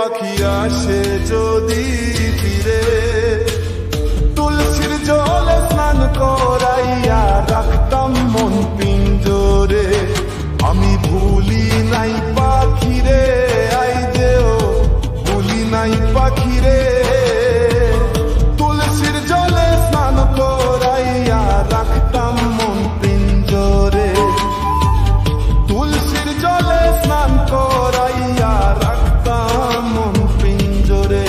পাখি আসে যদি ফিরে, তুলসীর জলে স্নান করাইয়া রাখতাম মন পিঞ্জরে। আমি ভুলি নাই পাখিরে, আই যেও ভুলি নাই পাখিরে। তুলসীর জলে স্নান করাইয়া রাখতাম মন পিঞ্জরে। তুলসীর জলে স্নান করাইয়া রাখতাম মন পিঞ্জরে।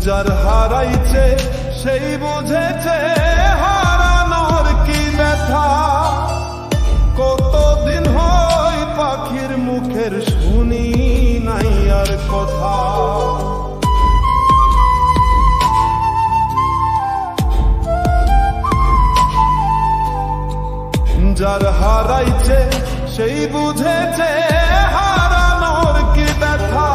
যার হারাইছে সেই বুঝেছে হারানোর কি ব্যথা। কতদিন হয় পাখির মুখের শুনি নাই আর কথা। যার হারাইছে সেই বুঝেছে হারানোর কি ব্যথা।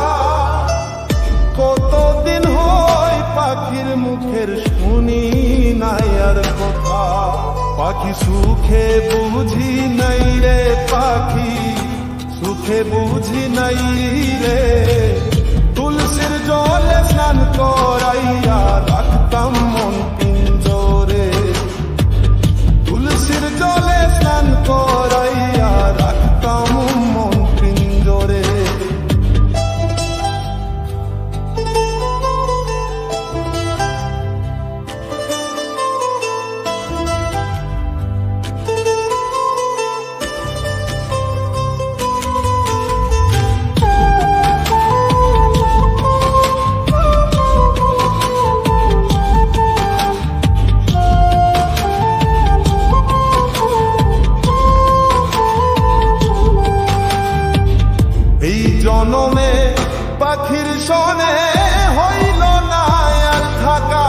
কতদিন হয় পাখির মুখের শুনি নাই আর কথা। পাখি সুখে বুঝি নাই রে, পাখি সুখে বুঝি নাই রে। তুলসীর জলে স্নান করাইয়া রাখতাম মন পিঞ্জরে। তুলসীর জলে স্নান করাইয়া রাখতাম মন পিঞ্জরে। জনমে পাখির সনে হইল না আর থাকা।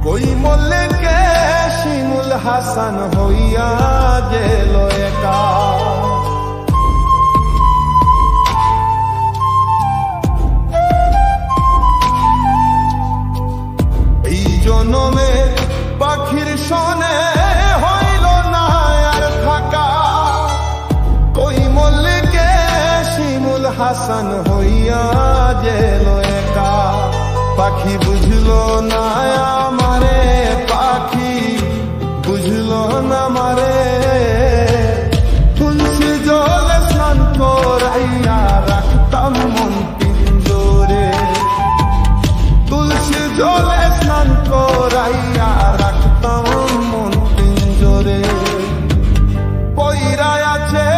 কই মল্লিকে শিমুল হাসান হইয়া গেল একা। এই জনমে পাখির সনে হইল না আর থাকা। কই মল্লিকে শিমুল হাসান হইয়া গেল একা। পাখি বুঝলো না আমারে, পাখি বুঝলো না আমারে। তুলসী জলে স্নান করাইয়া রাখতাম মন পিঞ্জরে। তুলসী জলে স্নান করাইয়া রাখতাম মন পিঞ্জরে। পইরা আছে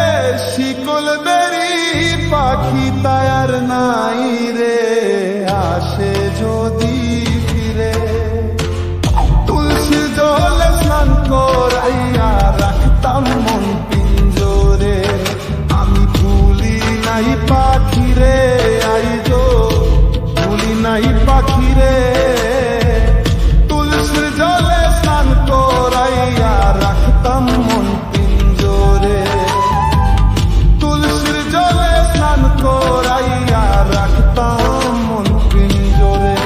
শিকল বেরি পাখি তায়ার নাই রে, আসে যদি ফিরে। তুলসী জলে স্নান করাইয়া রাখতাম মন পিঞ্জরে। আমি ভুলি নাই পাখিরে, আইজো ভুলি নাই পাখিরে। তুলসীর জলে স্নান করাইয়া রাখতাম মন পিঞ্জরে। তুলসীর জলে স্নান করাইয়া রাখতাম মন পিঞ্জরে।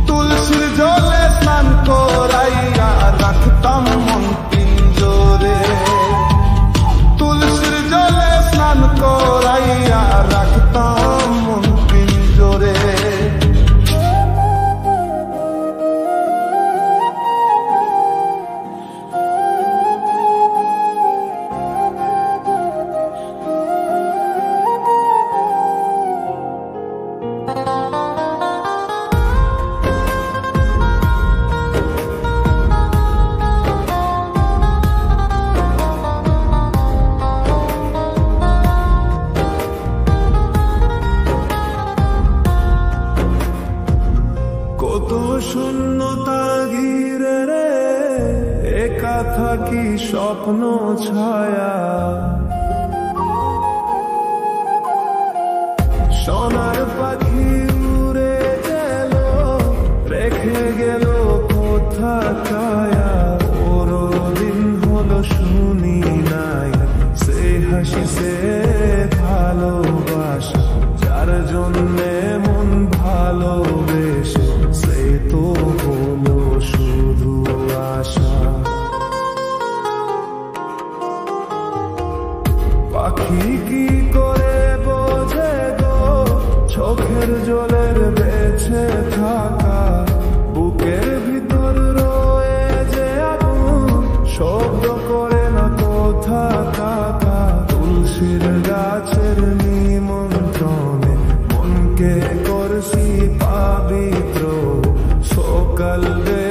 তুলসীর জলে স্নান করাইয়া রাখতাম মন পিঞ্জরে। তুলসীর জলে স্নান করাইয়া রাখতাম মন পিঞ্জরে। কত শূন্যতা ঘিরে রে, একা থাকি স্বপ্ন ছায়া। সোনার পাখি বিদ্রোহ সকাল রে